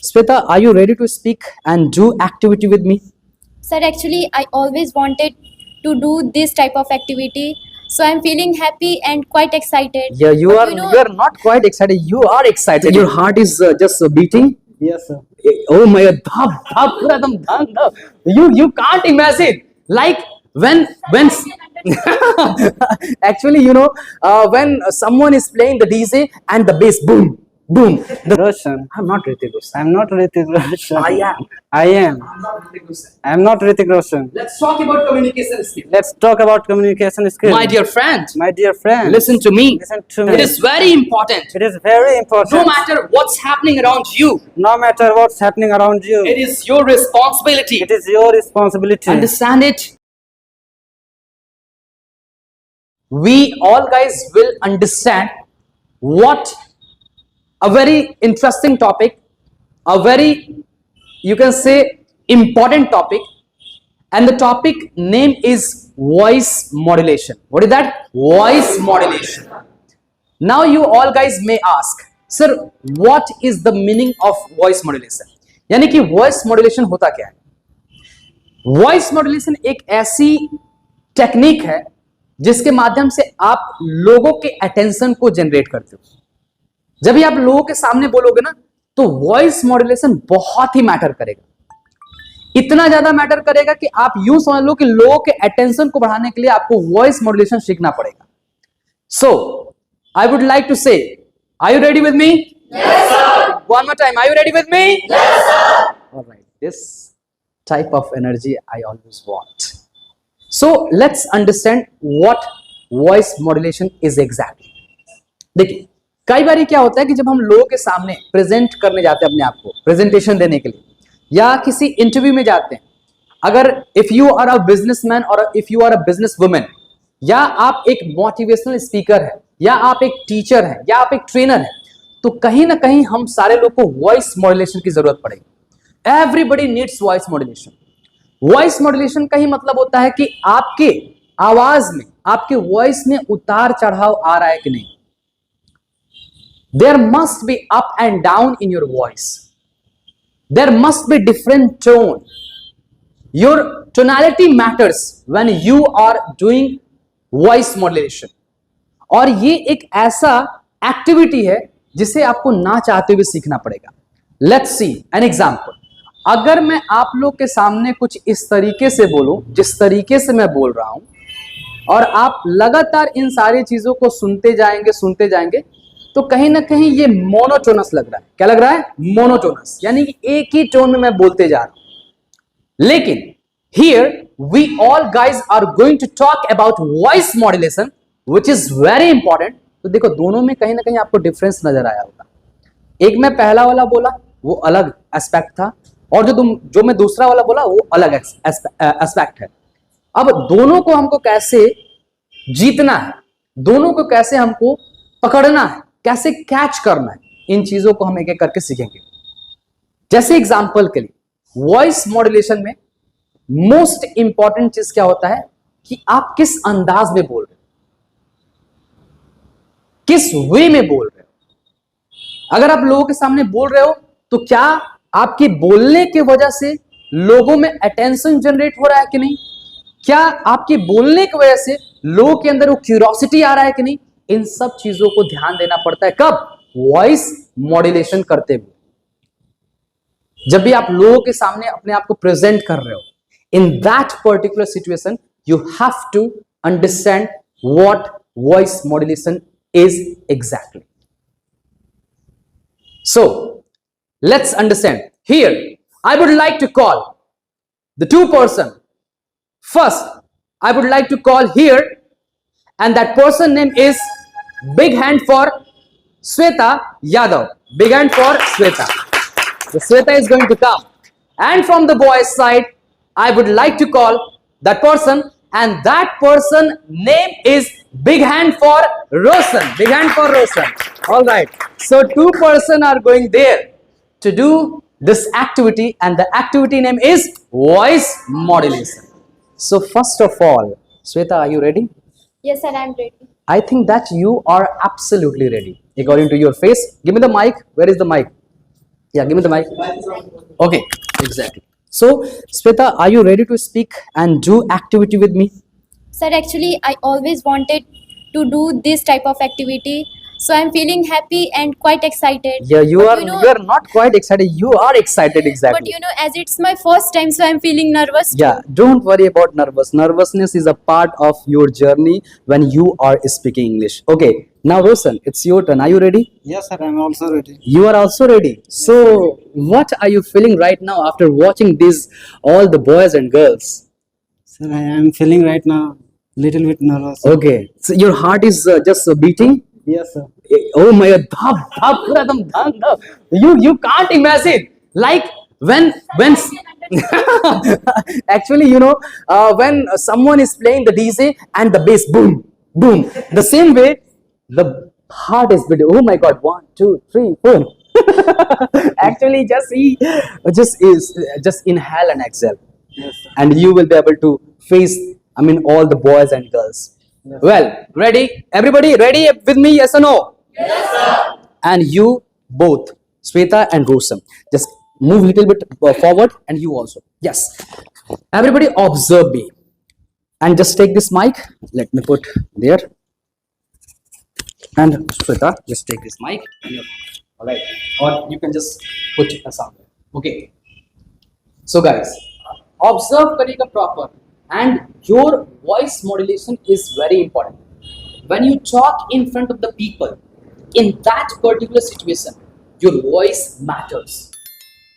Sweta, are you ready to speak and do activity with me? Sir, actually, I always wanted to do this type of activity, so I'm feeling happy and quite excited. Yeah, you But are. You are not quite excited. You are excited. Your heart is just beating. Yes, sir. Oh my God, dhap, dhap, पूरा एकदम धक, धक. You can't imagine. Like when actually when someone is playing the DJ and the bass boom boom. Roshan. I'm not Ritik Roshan. I'm not Ritik Roshan. I am. I am. I'm not Ritik Roshan. I'm not Ritik Roshan. Let's talk about communication skills. Let's talk about communication skills. My dear friend, My dear friend, listen to me. Listen to me. It is very important. It is very important. No matter what's happening around you, No matter what's happening around you, it is your responsibility. it is your responsibility. Understand it? We all guys will understand what a very interesting topic, a very, you can say, important topic, and the topic name is voice modulation. What is that? Voice modulation. Now you all guys may ask, sir, what is the meaning of voice modulation? यानी कि voice modulation होता क्या है? Voice modulation एक ऐसी technique है जिसके माध्यम से आप लोगों के अटेंशन को जनरेट करते हो। जब भी आप लोगों के सामने बोलोगे ना तो वॉइस मॉड्यूलेशन बहुत ही मैटर करेगा, इतना ज्यादा मैटर करेगा कि आप यूं समझ लो कि लोगों के अटेंशन को बढ़ाने के लिए आपको वॉइस मॉड्यूलेशन सीखना पड़ेगा। So I would like to say, are you ready with me? Yes sir. One more time, are you ready with me? Yes sir. Alright, this type of energy I always want. So let's understand what voice modulation is exactly. देखिए, कई बार क्या होता है कि जब हम लोगों के सामने प्रेजेंट करने जाते हैं अपने आप को, प्रेजेंटेशन देने के लिए या किसी इंटरव्यू में जाते हैं, अगर if you are a businessman और if you are a business women, या आप एक मोटिवेशनल स्पीकर है, या आप एक टीचर है, या आप एक ट्रेनर है, तो कहीं ना कहीं हम सारे लोग को वॉइस मॉड्यूलेशन की जरूरत पड़ेगी। Everybody needs voice modulation. Voice modulation का ही मतलब होता है कि आपके आवाज में, आपके वॉइस में उतार चढ़ाव आ रहा है कि नहीं। There must be up and down in your voice. There must be different tone. Your tonality matters when you are doing voice modulation. और ये एक ऐसा एक्टिविटी है जिसे आपको ना चाहते हुए सीखना पड़ेगा। Let's see an example. अगर मैं आप लोग के सामने कुछ इस तरीके से बोलूं, जिस तरीके से मैं बोल रहा हूं, और आप लगातार इन सारी चीजों को सुनते जाएंगे, तो कहीं ना कहीं ये मोनोटोनस लग रहा है। क्या लग रहा है? मोनोटोनस, यानी कि एक ही टोन में मैं बोलते जा रहा हूं। लेकिन here we all guys are going to talk about voice modulation which is very important. तो देखो, दोनों में कहीं ना कहीं आपको डिफरेंस नजर आया होगा। एक मैं पहला वाला बोला, वो अलग एस्पेक्ट था, और जो मैं दूसरा वाला बोला वो अलग एस्पेक्ट है। अब दोनों को हमको कैसे जीतना है, दोनों को कैसे हमको पकड़ना है, कैसे कैच करना है, इन चीजों को हम एक एक करके सीखेंगे। जैसे एग्जांपल के लिए, वॉइस मॉड्यूलेशन में मोस्ट इंपॉर्टेंट चीज क्या होता है कि आप किस अंदाज में बोल रहे हो, किस वे में बोल रहे हो। अगर आप लोगों के सामने बोल रहे हो तो क्या आपके बोलने की वजह से लोगों में अटेंशन जनरेट हो रहा है कि नहीं? क्या आपके बोलने की वजह से लोगों के अंदर वो क्यूरियोसिटी आ रहा है कि नहीं? इन सब चीजों को ध्यान देना पड़ता है। कब? वॉइस मॉड्यूलेशन करते हुए। जब भी आप लोगों के सामने अपने आप को प्रेजेंट कर रहे हो, in that particular situation you have to understand what voice modulation is exactly. So let's understand. Here I would like to call the two person. First I would like to call here, and that person name is big hand for Sweta Yadav. Big hand for Sweta. So Sweta is going to come, and from the boys side I would like to call that person, and that person name is big hand for Roshan. Big hand for Roshan. All right, so two person are going there to do this activity, and the activity name is voice modulation. So first of all, Sweta, are you ready? Yes, sir, I'm ready. I think that you are absolutely ready according to your face. Give me the mic. Where is the mic? Yeah, give me the mic. Okay, exactly. So, Sweta, are you ready to speak and do activity with me? Sir, actually, I always wanted to do this type of activity. So I'm feeling happy and quite excited. Yeah, you But are. You are not quite excited. You are excited, But exactly. as it's my first time, so I'm feeling nervous too. Yeah, don't worry about nervous. Nervousness is a part of your journey when you are speaking English. Okay, now Rosan, it's your turn. Are you ready? Yes, sir. I'm also ready. You are also ready. So, what are you feeling right now after watching these all the boys and girls? Sir, I am feeling right now little bit nervous. Okay, so your heart is just beating. Yes, sir. Oh my God, dhap, dhap, pura ekdam dhak, dhak. You can't imagine like when actually when someone is playing the DJ and the bass boom boom the same way the heart is beating. Oh my God, 1 2 3 4. Actually just inhale and exhale, Yes, sir. and you will be able to face, I mean, all the boys and girls. Yes. Well, ready? Everybody ready with me? Yes or no? And you both, Sweta and Rosam, just move a little bit forward, and you also. Yes. Everybody observe me. And just take this mic. Let me put there. And Sweta, just take this mic. Alright. Or you can just put it somewhere. Okay. So guys, observe करिएगा proper. And your voice modulation is very important. When you talk in front of the people, in that particular situation, your voice matters.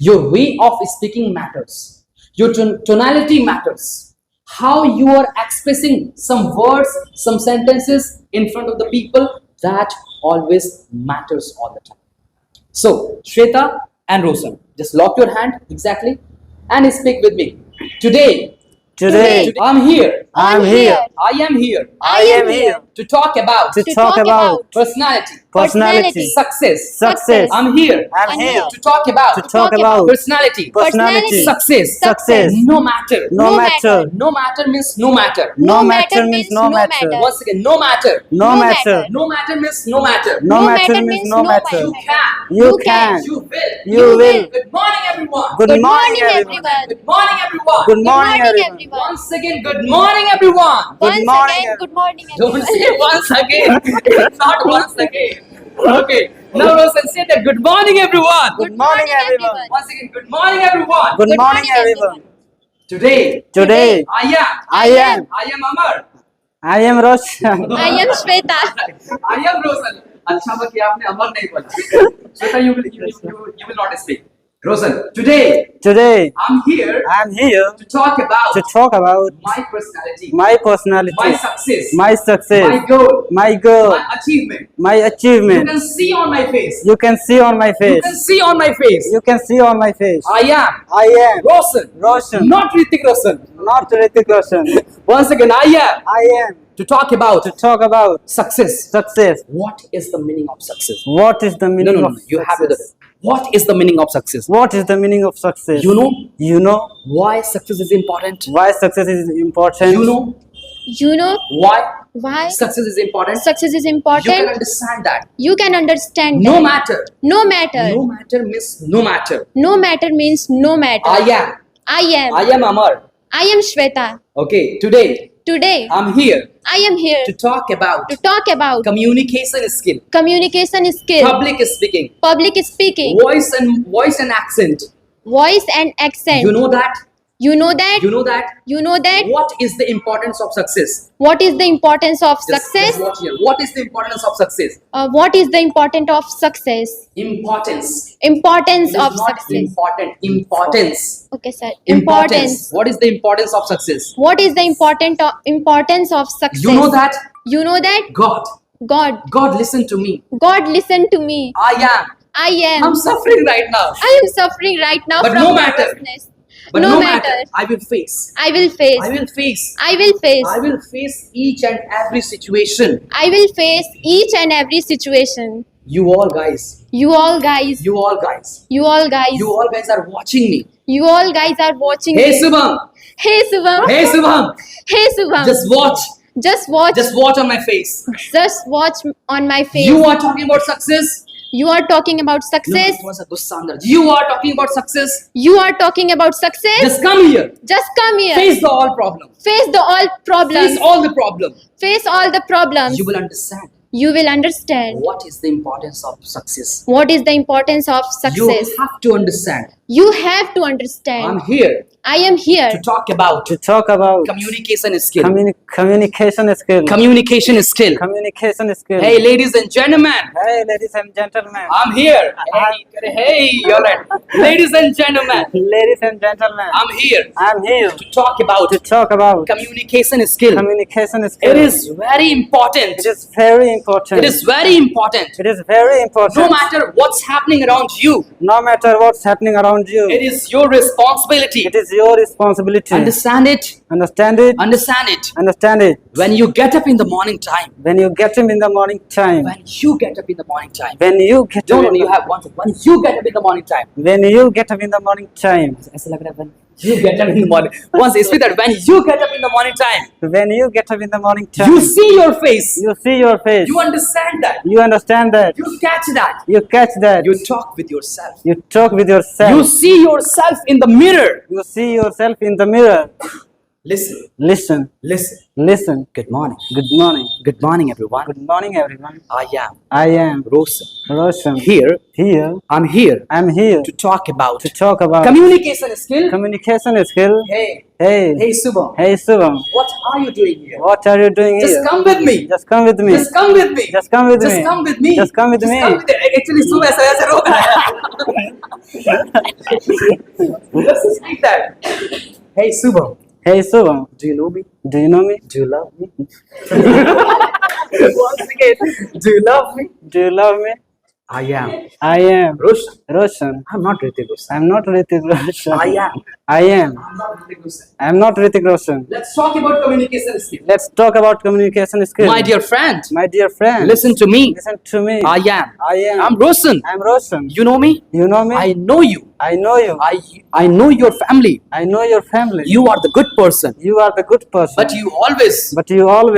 Your way of speaking matters. Your tonality matters. How you are expressing some words, some sentences in front of the people, that always matters all the time. So, Shweta and Roshan, just lock your hand exactly and speak with me. Today, I'm here. I'm here. I am here I am here to talk about to talk about personality, personality, success. success. I'm here I'm here to talk about to talk about personality, personality, success. success. No matter. No matter. No matter means no matter. No matter means no matter. Once again, no matter. No No matter. matter. No matter means no matter. No No matter matter means means no no matter. You matter. can. You can. You will. You will. Good morning, everyone. Good Good morning, morning, everyone. everyone. Good morning, everyone. Good morning, everyone. everyone. Once again, good morning, everyone. Good Once morning, again, good morning, Don't everyone. say once again. It's not once again. Okay. Now, Rosan, say that. Good morning, everyone. Good morning, everyone. Once again, good morning, everyone. Good Good morning, morning, everyone. Today, Today, I am Amar. I am Roshan. I am Shweta. I am Rosan. अच्छा हुआ कि आपने अमर नहीं बोला. Shweta, you will not speak. Rosan, Today, I'm here I'm here to talk about to talk about my personality, my personality, my success, my success, my goal, my goal, my achievement. my You achievement. can see on my face. You can see on my You face. can see on my face. You can see on my face. I am I am Rosan, Roshan, not Ritik Roshan. not Ritik Roshan. Once again, I I am to talk about to talk about success. success. What is the meaning of success? What is the No, meaning no, no, of no. You have to do success? this. What is the meaning of success? What is the meaning of success? You know You know why success is important? why success is important? You know You know why why success is important? success is You can important? understand that. You can understand No that. matter. No matter. No matter means no matter. No matter means no matter. I am. I am. I am Amar. I am Shweta. Okay, today Today, I'm here I am here to talk about to talk about communication skill, communication skill, public speaking, public speaking, voice and accent. voice and accent. You know that? You know that? You know that? You know that? What is the importance of success? What is the importance of Just success? watch here. What is the importance of success? What is the importance of success? Importance. Importance It is of not success. important. Importance. Okay, sir. Importance. What is the importance of success? What is the importance of success? You know that? You know that? God. God, Listen to me. God, listen to me. I am. I am. I'm suffering right now. I am suffering right now But from no matter. nervousness. But no no matter. matter. I will face. I will face. I will face. I will face. I will face each and every situation. I will face each and every situation. You all guys. You all guys. You all guys. You all guys. You all guys are watching me. You all guys are watching Hey me. Subham. Hey Subham. Hey Subham. Hey Subham. Just watch. Just watch. Just watch on my face. Just watch on my face. You are talking about success. You are talking about success. थोड़ा सा गुस्सा अंदर. You are talking about success. You are talking about success. Just come here. Just come here. Face the all problem. Face the all problems. Face all the problem. Face all the problems. You will understand You will understand what is the importance of success. what is the importance of You success. have to understand. You have to I'm understand. here I am here to talk about To talk about communication skill. communication skill. Communication skill. Communication skill. Hey, ladies and gentlemen, Hey, ladies and gentlemen. I'm here. Hey, you're right. Ladies and gentlemen, Ladies and gentlemen. I'm here I'm here to talk about to talk about communication skill. communication skill. It is very important. It is very important. It is very important. It is very important. No matter what's happening around you, No matter what's happening around you, it is your responsibility. it is your responsibility. Understand it. Understand it. Understand it. Understand it. When you get up in the morning time, When you get him in the morning time. when you get up in the morning time, When you get no, up no, in you the, have one. When you get up in the morning time, when you get up in the morning time. ऐसा लग रहा है when you get up in the morning. Once it's with that when you get up in the morning time, When you get up in the morning time. you see your face. You see your face. You understand that. You understand that. You catch that. You catch that. You talk with yourself. You talk with yourself. You see yourself in the mirror. You see yourself in the mirror. Listen. Listen. Listen. Listen. Good morning. Good morning. Good morning, everyone. Good morning, everyone. I am I am Rosen. Roshan. Here, Here. I'm here I'm here to talk about to talk about communication skill. communication skill. Hey, Hey. hey, Subham. Hey, Subham. What are you doing here? What are you doing Just here? come with me. Just come with me. Just come with me. Just come with Just me. come with me. Just come with me. Actually, Subham ऐसा ऐसा रोक रहा है. Just like that. Hey, Subham. Hey, Subham. Do you know me? Do you know me? Do you love me? Once again, do you love me? Do you love me? I am I am Roshan. Roshan. I'm not Ritik Roshan. I'm not Ritik Roshan. I am. I am. I'm not Ritik Roshan. I'm not Ritik Roshan. Let's talk about communication skill. Let's talk about communication skills. My dear friend, My dear friend. listen to me. Listen to me. I am. I am. I'm Roshan. I'm Roshan. You know me? You know me? I know you. I know you. I know your family. I know your family. You are the good person. You are the good person. But you always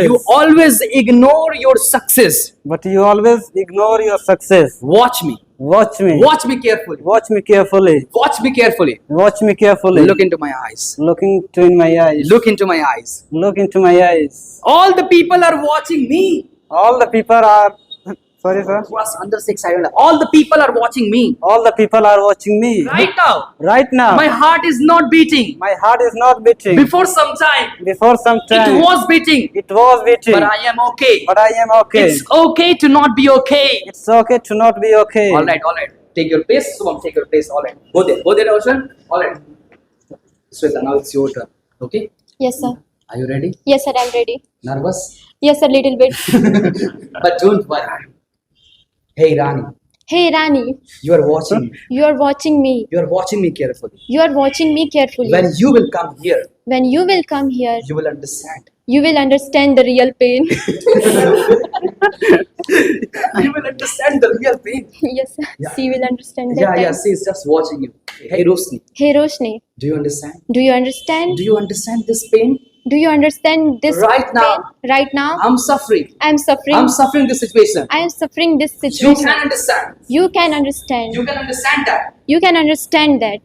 you always ignore your success. but you always ignore your success. Watch me. Watch me. Watch me carefully. Watch me carefully. Watch me carefully. Watch me carefully. Look into my eyes. Looking to in my eyes. Look into my eyes. Look into my eyes. All the people are watching me. All the people are sorry sir. थोड़ा सा अंदर से excited है. All the people are watching me. All the people are watching me. Right now, Right now. my heart is not beating. My heart is not beating. Before some time, Before some time. it was beating. It was beating. But I am okay. But I am okay. It's okay to not be okay. It's okay to not be okay. All right, all right. Take your pace. Subham, take your pace. All right. Go there, Roshan. All right. Sweta, now it's your turn. Okay? Yes, sir. Are you ready? Yes, sir. I'm ready. Nervous? Yes, sir. Little bit. But don't worry. Hey, Rani, Hey, Rani. you are watching me. You are watching me. You are watching me carefully. You are watching me carefully. When you will come here, When you will come here, you will understand. you will understand the real pain. You will understand the real pain. Yes, sir. Yeah. She will understand that. Yeah, yeah. time. She is just watching you. Hey, Rosni, Hey, Roshni. do you understand? Do you understand? Do you understand this pain? Do you understand this Right now. pain? Right now, I'm suffering. I'm suffering. I'm suffering this situation. I am suffering this You situation. can understand. You can understand. You can understand that. You can understand that.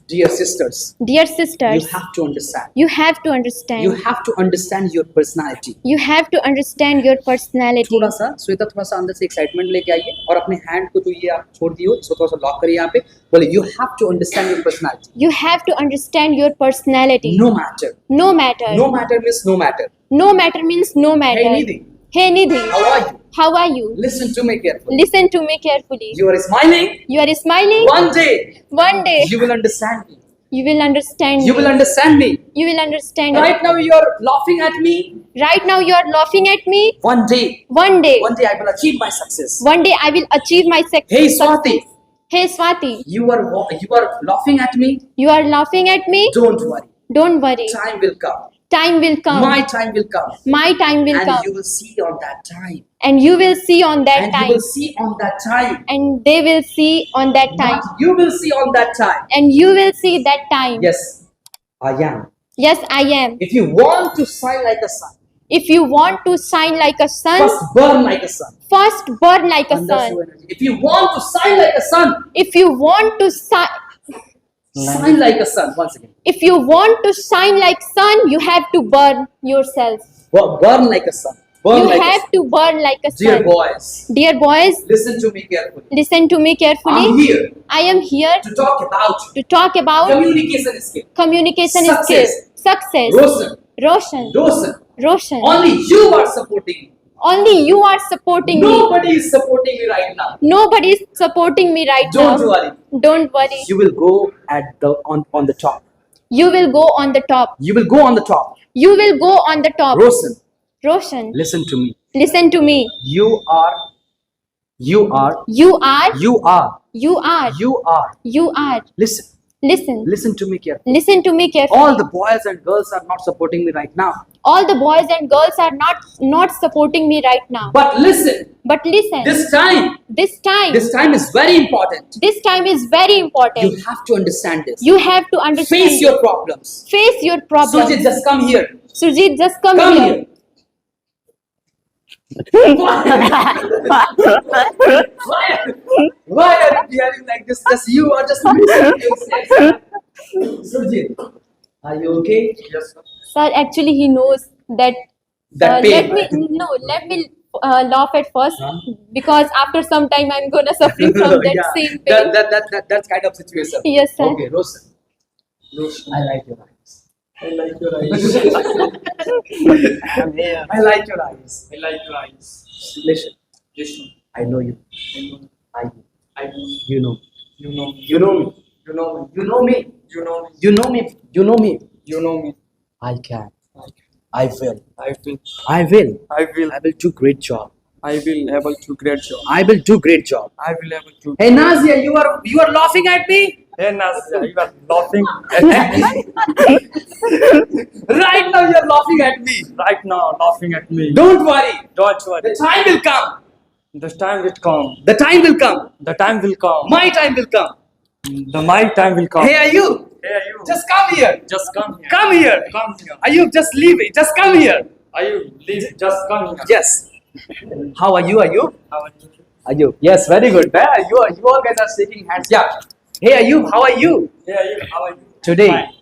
Dear sisters, Dear you sisters, have to understand. you have to understand. You have to understand your personality. You have to understand your personality. थोड़ा सा श्वेता थोड़ा सा अंदर से excitement लेके आइए और अपने हैंड को जो ये आप छोड़ दिए हो इसको थोड़ा सा लॉक करिए यहाँ पे बोले you have to understand your personality You have to understand your personality. No matter No matter. No matter means no matter No matter means no matter. Hey, Nidhi. Hey, Nidhi. How are you How are you? Listen to me carefully Listen to me carefully. You are smiling You are smiling. One day One day, you will understand me you will understand you me. will understand me You will understand right me. now you are laughing at me Right now, you are laughing at me. one day One day, I will achieve my success one day, I will achieve my success. hey Swati Hey, Swati. you are laughing at me You are laughing at me. don't worry Don't worry. time will come Time will come. my time will come My time will and come. you will see on that time And you will see on that and time. you will see on that time And they will see on that time. Not you will see on that time And you will see that time. yes I am Yes, I am. if you want to shine like a sun If you want to shine like a sun, first burn like a sun. first burn like a And that's sun. your energy. If you want to shine like a sun, If you want to shine like a sun. Once again. if you want to shine like sun, you have to burn yourself. Burn like a sun. Burn You like a have sun. to burn like a Dear sun. boys, Dear boys, listen to me carefully. listen to me carefully. I'm here I am here to talk about to talk about communication skill. communication Success. skills. Success. Roshan, Roshan. Roshan, Roshan. only you are supporting me. Only you are supporting me. Nobody is supporting me right now. Nobody is supporting me right Don't now. worry. Don't worry. You will go at the on the top. You will go on the top. You will go on the top. You will go on the top. Roshan, Roshan, listen to me. listen to me. You are, you are, You are, you are, you are, you are. you are. Listen, Listen. listen to me carefully. Listen to me carefully. All the boys and girls are not supporting me right now. All the boys and girls are not supporting me right now. But listen, But listen. this time is very important. This time is very important. You have to understand this. You have to understand. Face your problems. Face your problems. Sujit, just come here. Sujit, just come Come here. here. Why are you behaving like this? Just you are just Sujit, are you okay? Yes, sir. Sir, actually he knows that. That pain. Let me laugh at first, Huh? because after some time I'm gonna suffering from that Yeah, same pain. that's kind of situation. Yes, sir. Okay, Roshan. I like your eyes. I like your eyes. I like your eyes. I like your eyes. Listen, Listen, I know you. I know. I I know. you know. You know me. You know me. You know me. You know me. You know me. You know me. You know me. You know me. I can. I will. I will. I will. I will. I will do great job. I will able to great job. I will do great job. I will able to. Hey Nazia, you are laughing at me? Hey Nazia, you are laughing at me. Right now you are laughing at me. Right now, laughing at me. Don't worry. Don't worry. The time will come. The time will come. The time will come. The time will come. My time will come. My time will come. Hey, are you? Hey, you. Just come here. Just come here. Come here. Come here. Are you just leave it? Just come here. Are you? Please, just come here. Yes. How are you? Are you? How are you? Are you? Yes, very good. You all guys are shaking hands. Yeah. Hey, are you? How are you? Hey, are you? How are you? Today. Fine.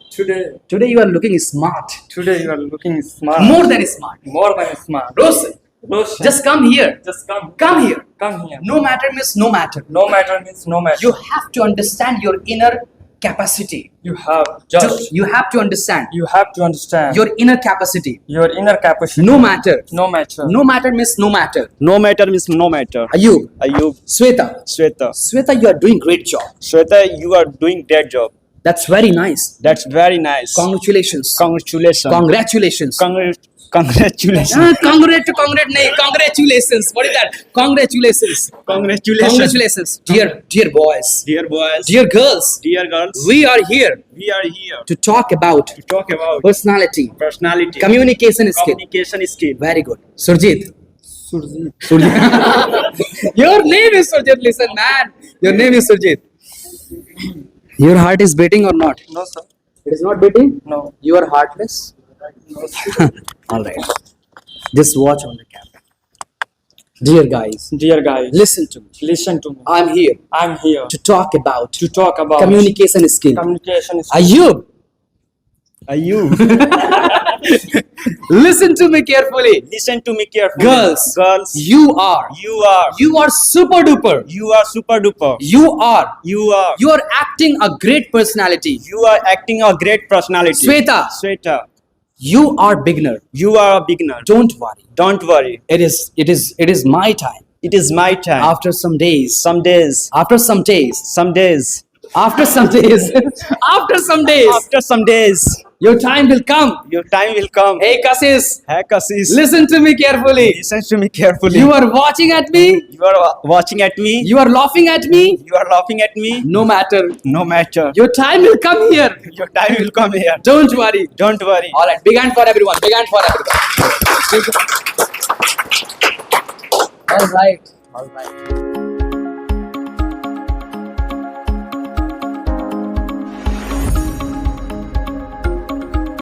Today you are looking smart. Today you are looking smart. More than smart. More than smart. Roshan, Roshan, just come here. just come. Come here. Come here. No matter means no matter. No matter means no matter. You have to understand your inner capacity. You have just. You have to understand You have to understand your inner capacity. your inner capacity. No matter. No matter. No matter means no matter. No matter means no matter. Ayub, Ayub, Sweta. Shweta. Sweta, you are doing great job. Shweta, you are doing great job. That's very nice. That's very nice. Congratulations. Congratulations. Congratulations. Congratulations. Congratulations. What is that? Congratulations. Congratulations. Dear boys, Dear boys, dear girls, dear girls, we are here we are here to talk about to talk about personality, personality, communication skill. communication skill. Very good. Surjit. Surjit. Your name is Surjit. Listen, man. Your name is Surjit. Your heart is beating or not? No, sir. It is not beating? No. You are heartless? No, sir. Alright. Just watch on the camera. Dear guys, Dear guys, listen to me. listen to me. I'm here I'm here to talk about to talk about communication skill. communication. Ayub, Ayub, listen to me carefully. listen to me carefully. Girls, girls, you are super duper. you are super duper. You are You are acting a great personality. you are acting a great personality. Sweta, Shweta, you are beginner. you are a beginner. Don't worry. Don't worry. It is my time. It is my time. After some days. Some days, After some days. some days, After some days. After some days. after some days, Your time will come. your time will come. Hey Cassis, Hey, Cassis, listen to me carefully. listen to me carefully. You are watching at me. You are watching at me. You are laughing at me. You are laughing at me. No matter. No matter. Your time will come here. Your time will come here. Don't worry. Don't worry. All right. Big hand for everyone. Big hand for everyone. All right. All right.